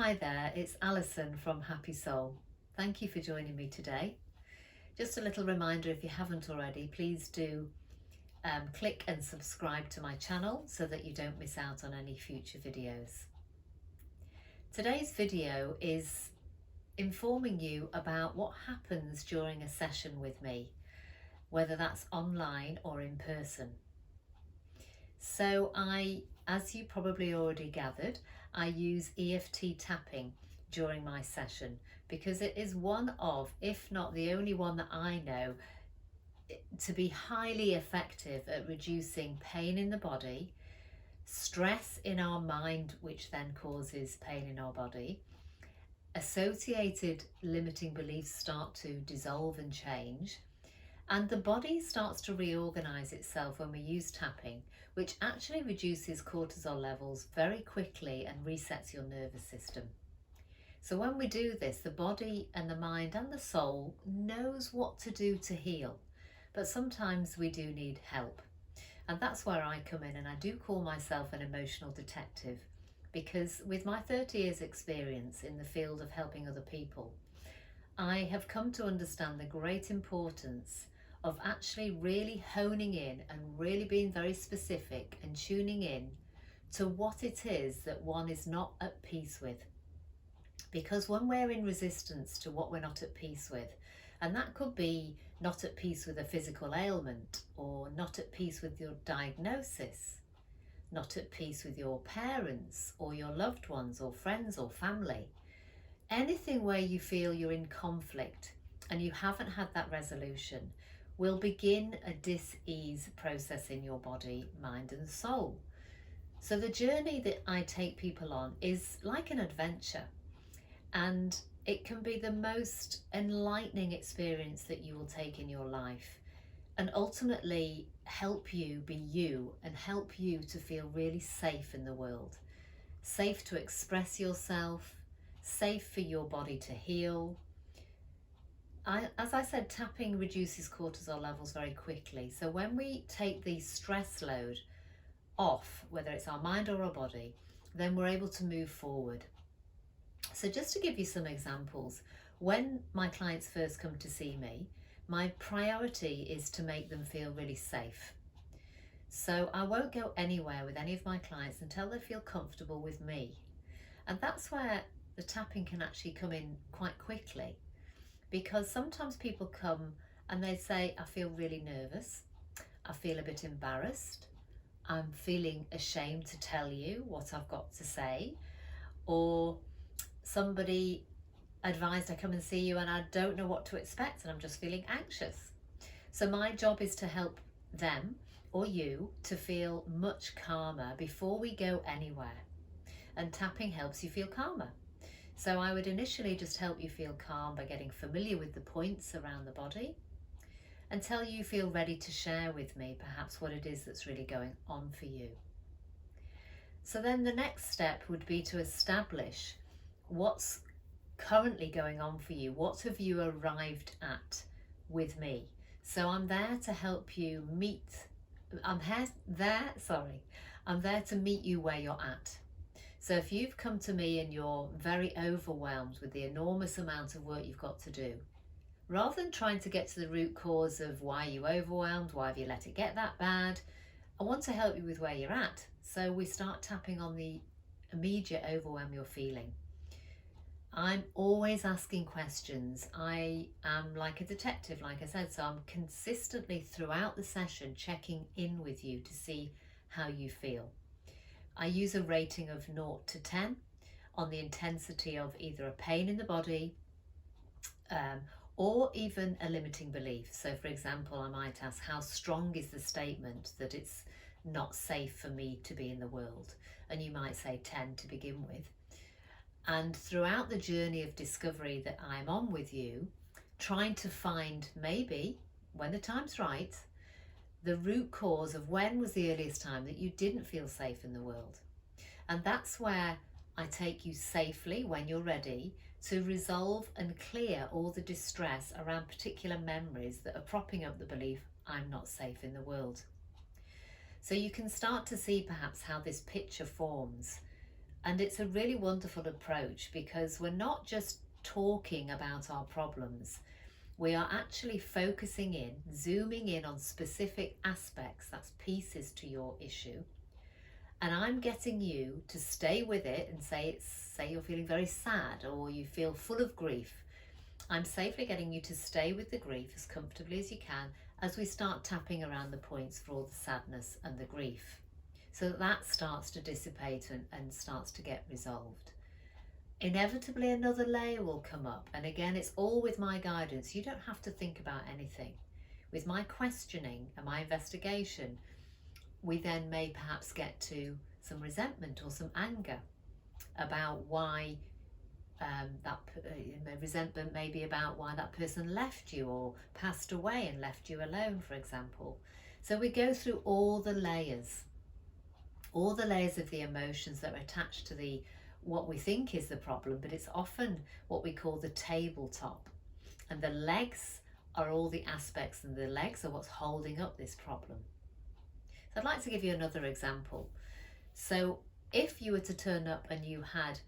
Hi there, it's Alison from Happy Soul. Thank you for joining me today. Just a little reminder, if you haven't already, please do click and subscribe to my channel so that you don't miss out on any future videos. Today's video is informing you about what happens during a session with me, whether that's online or in person. So as you probably already gathered, I use EFT tapping during my session because it is one of, if not the only one that I know, to be highly effective at reducing pain in the body, stress in our mind, which then causes pain in our body. Associated limiting beliefs start to dissolve and change, and the body starts to reorganize itself when we use tapping, which actually reduces cortisol levels very quickly and resets your nervous system. So when we do this, the body and the mind and the soul knows what to do to heal, but sometimes we do need help. And that's where I come in, and I do call myself an emotional detective, because with my 30 years experience in the field of helping other people, I have come to understand the great importance of actually really honing in and really being very specific and tuning in to what it is that one is not at peace with. Because when we're in resistance to what we're not at peace with, and that could be not at peace with a physical ailment, or not at peace with your diagnosis, not at peace with your parents or your loved ones or friends or family, anything where you feel you're in conflict and you haven't had that resolution will begin a dis-ease process in your body, mind and soul. So the journey that I take people on is like an adventure, and it can be the most enlightening experience that you will take in your life, and ultimately help you be you and help you to feel really safe in the world. Safe to express yourself, safe for your body to heal. As I said, tapping reduces cortisol levels very quickly. So when we take the stress load off, whether it's our mind or our body, then we're able to move forward. So just to give you some examples, when my clients first come to see me, my priority is to make them feel really safe. So I won't go anywhere with any of my clients until they feel comfortable with me. And that's where the tapping can actually come in quite quickly, because sometimes people come and they say, I feel really nervous, I feel a bit embarrassed, I'm feeling ashamed to tell you what I've got to say, or somebody advised I come and see you and I don't know what to expect and I'm just feeling anxious. So my job is to help them or you to feel much calmer before we go anywhere. And tapping helps you feel calmer. So I would initially just help you feel calm by getting familiar with the points around the body until you feel ready to share with me perhaps what it is that's really going on for you. So then the next step would be to establish what's currently going on for you. What have you arrived at with me? So I'm there to help you I'm there to meet you where you're at. So if you've come to me and you're very overwhelmed with the enormous amount of work you've got to do, rather than trying to get to the root cause of why you're overwhelmed, why have you let it get that bad, I want to help you with where you're at. So we start tapping on the immediate overwhelm you're feeling. I'm always asking questions. I am like a detective, like I said, so I'm consistently throughout the session checking in with you to see how you feel. I use a rating of 0 to 10 on the intensity of either a pain in the body or even a limiting belief. So for example, I might ask, how strong is the statement that it's not safe for me to be in the world? And you might say 10 to begin with. And throughout the journey of discovery that I'm on with you, trying to find, maybe when the time's right, the root cause of when was the earliest time that you didn't feel safe in the world. And that's where I take you safely, when you're ready, to resolve and clear all the distress around particular memories that are propping up the belief I'm not safe in the world. So you can start to see perhaps how this picture forms And it's a really wonderful approach because we're not just talking about our problems. We are actually focusing in, zooming in on specific aspects, that's pieces to your issue. And I'm getting you to stay with it and say you're feeling very sad or you feel full of grief. I'm safely getting you to stay with the grief as comfortably as you can as we start tapping around the points for all the sadness and the grief. So that starts to dissipate and starts to get resolved. Inevitably another layer will come up, and again it's all with my guidance. You don't have to think about anything. With my questioning and my investigation, we then may perhaps get to some resentment or some anger about why resentment may be about why that person left you or passed away and left you alone, for example. So we go through all the layers of the emotions that are attached to what we think is the problem, but it's often what we call the tabletop. And the legs are all the aspects, and the legs are what's holding up this problem. So I'd like to give you another example. So if you were to turn up and you had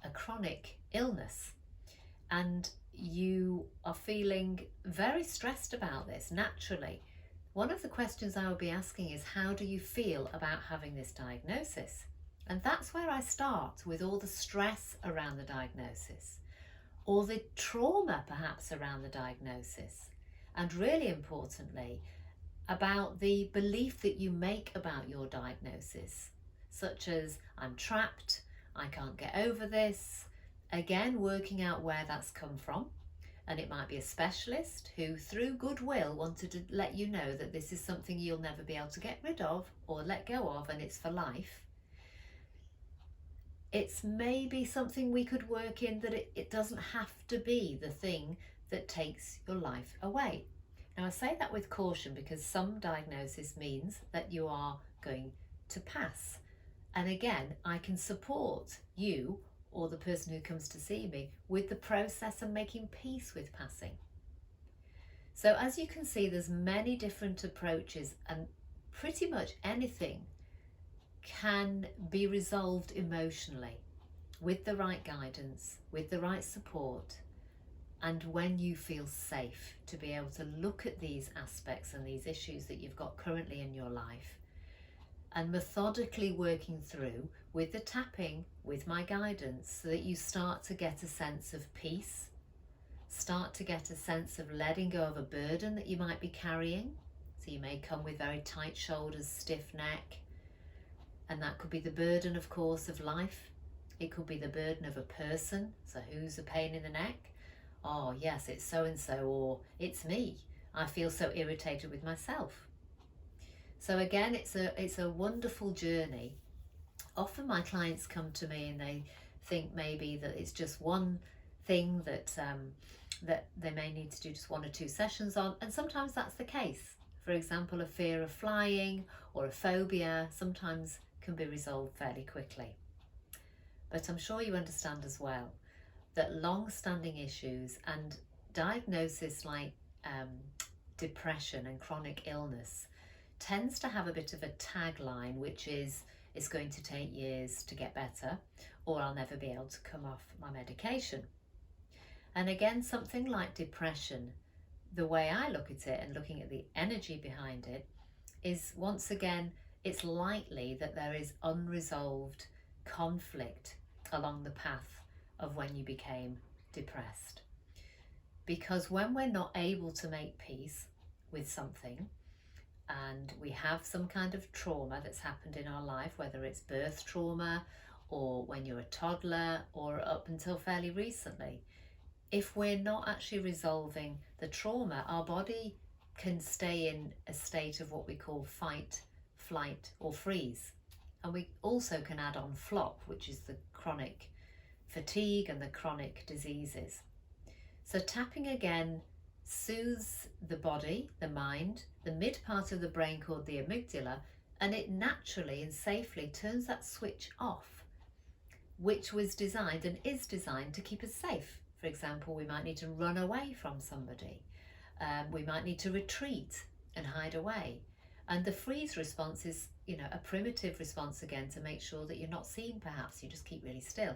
a chronic illness and you are feeling very stressed about this, naturally, one of the questions I would be asking is, how do you feel about having this diagnosis? And that's where I start, with all the stress around the diagnosis or the trauma perhaps around the diagnosis. And really importantly, about the belief that you make about your diagnosis, such as, I'm trapped, I can't get over this. Again, working out where that's come from. And it might be a specialist who, through goodwill, wanted to let you know that this is something you'll never be able to get rid of or let go of, and it's for life. It's maybe something we could work in, that it doesn't have to be the thing that takes your life away. Now, I say that with caution because some diagnosis means that you are going to pass. And again, I can support you or the person who comes to see me with the process and making peace with passing. So as you can see, there's many different approaches, and pretty much anything can be resolved emotionally with the right guidance, with the right support, and when you feel safe to be able to look at these aspects and these issues that you've got currently in your life and methodically working through with the tapping, with my guidance, so that you start to get a sense of peace, start to get a sense of letting go of a burden that you might be carrying. So you may come with very tight shoulders, stiff neck, and that could be the burden, of course, of life. It could be the burden of a person. So who's a pain in the neck? Oh yes, it's so-and-so, or it's me. I feel so irritated with myself. So again, it's a wonderful journey. Often my clients come to me and they think maybe that it's just one thing that they may need to do just 1 or 2 sessions on, and sometimes that's the case. For example, a fear of flying or a phobia sometimes can be resolved fairly quickly. But I'm sure you understand as well that long-standing issues and diagnosis like depression and chronic illness tends to have a bit of a tagline, which is, it's going to take years to get better, or I'll never be able to come off my medication. And again, something like depression, the way I look at it and looking at the energy behind it, is once again, it's likely that there is unresolved conflict along the path of when you became depressed. Because when we're not able to make peace with something, and we have some kind of trauma that's happened in our life, whether it's birth trauma or when you're a toddler or up until fairly recently, if we're not actually resolving the trauma, our body can stay in a state of what we call fight, flight or freeze. And we also can add on flop, which is the chronic fatigue and the chronic diseases. So tapping again soothes the body, the mind, the mid part of the brain called the amygdala, and it naturally and safely turns that switch off, which was designed and is designed to keep us safe. For example, we might need to run away from somebody. We might need to retreat and hide away. And the freeze response is, you know, a primitive response again to make sure that you're not seen perhaps, you just keep really still.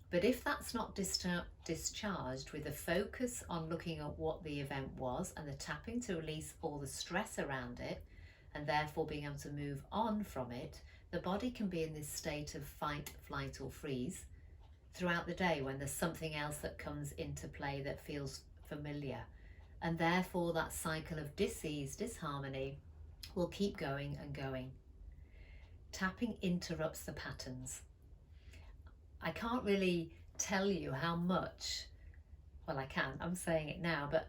But if that's not discharged with a focus on looking at what the event was and the tapping to release all the stress around it, and therefore being able to move on from it, the body can be in this state of fight, flight or freeze throughout the day when there's something else that comes into play that feels familiar. And therefore that cycle of dis-ease, disharmony will keep going and going. Tapping interrupts the patterns. I can't really tell you how much, well I can, I'm saying it now, but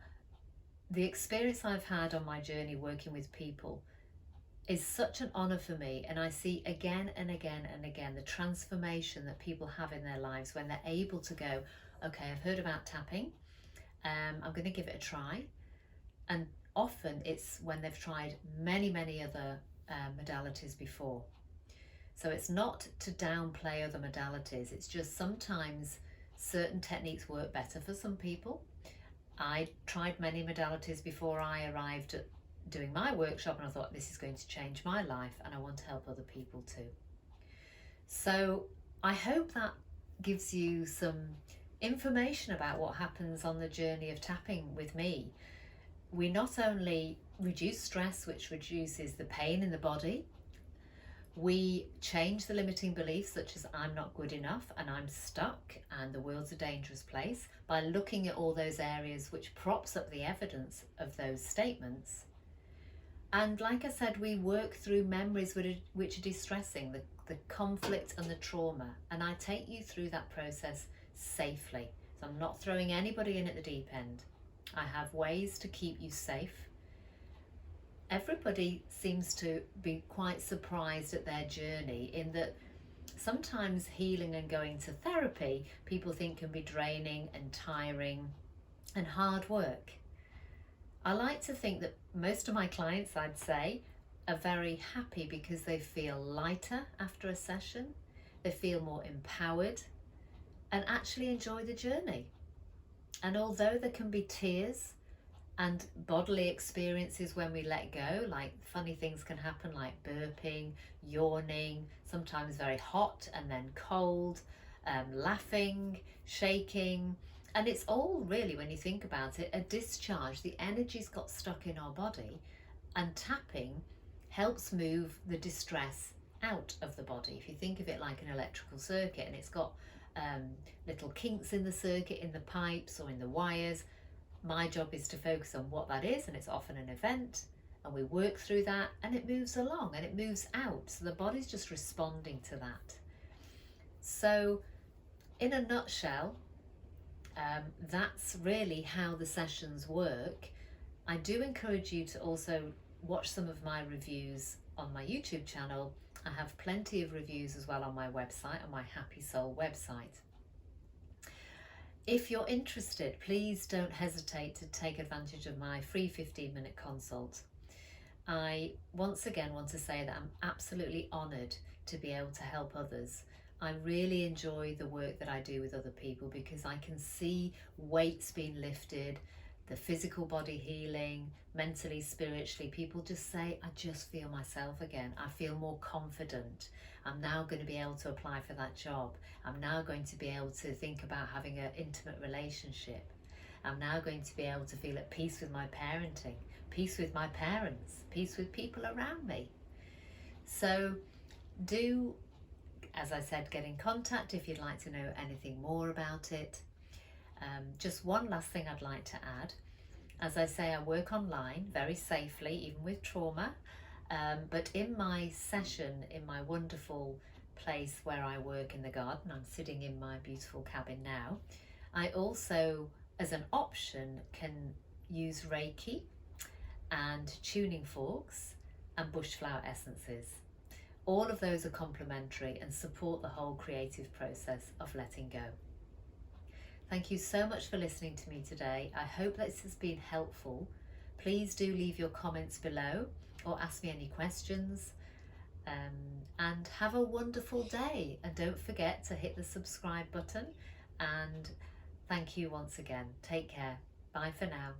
the experience I've had on my journey working with people is such an honour for me, and I see again and again and again the transformation that people have in their lives when they're able to go, okay, I've heard about tapping, I'm going to give it a try. And often it's when they've tried many other modalities before. So it's not to downplay other modalities, it's just sometimes certain techniques work better for some people. I tried many modalities before I arrived at doing my workshop, and I thought this is going to change my life and I want to help other people too. So I hope that gives you some information about what happens on the journey of tapping with me. We not only reduce stress, which reduces the pain in the body, we change the limiting beliefs such as I'm not good enough and I'm stuck and the world's a dangerous place by looking at all those areas which props up the evidence of those statements. And like I said, we work through memories which are distressing, the conflict and the trauma, and I take you through that process safely. So I'm not throwing anybody in at the deep end. I have ways to keep you safe. Everybody seems to be quite surprised at their journey, in that sometimes healing and going to therapy people think can be draining and tiring and hard work. I like to think that most of my clients, I'd say, are very happy because they feel lighter after a session, they feel more empowered and actually enjoy the journey. And although there can be tears and bodily experiences when we let go, like funny things can happen like burping, yawning, sometimes very hot and then cold, laughing, shaking. And it's all really, when you think about it, a discharge. The energy's got stuck in our body, and tapping helps move the distress out of the body. If you think of it like an electrical circuit, and it's got little kinks in the circuit, in the pipes or in the wires, my job is to focus on what that is, and it's often an event, and we work through that and it moves along and it moves out. So the body's just responding to that. So in a nutshell, that's really how the sessions work. I do encourage you to also watch some of my reviews on my YouTube channel. I have plenty of reviews as well on my website, on my Happy Soul website. If you're interested, please don't hesitate to take advantage of my free 15-minute consult. I once again want to say that I'm absolutely honoured to be able to help others. I really enjoy the work that I do with other people because I can see weights being lifted, the physical body healing, mentally, spiritually. People just say, I just feel myself again. I feel more confident. I'm now going to be able to apply for that job. I'm now going to be able to think about having an intimate relationship. I'm now going to be able to feel at peace with my parenting, peace with my parents, peace with people around me. So do, as I said, get in contact if you'd like to know anything more about it. Just one last thing I'd like to add. As I say, I work online very safely, even with trauma. But in my session, in my wonderful place where I work in the garden, I'm sitting in my beautiful cabin now, I also, as an option, can use Reiki and tuning forks and bushflower essences. All of those are complementary and support the whole creative process of letting go. Thank you so much for listening to me today. I hope this has been helpful. Please do leave your comments below or ask me any questions, and have a wonderful day. And don't forget to hit the subscribe button, and thank you once again. Take care. Bye for now.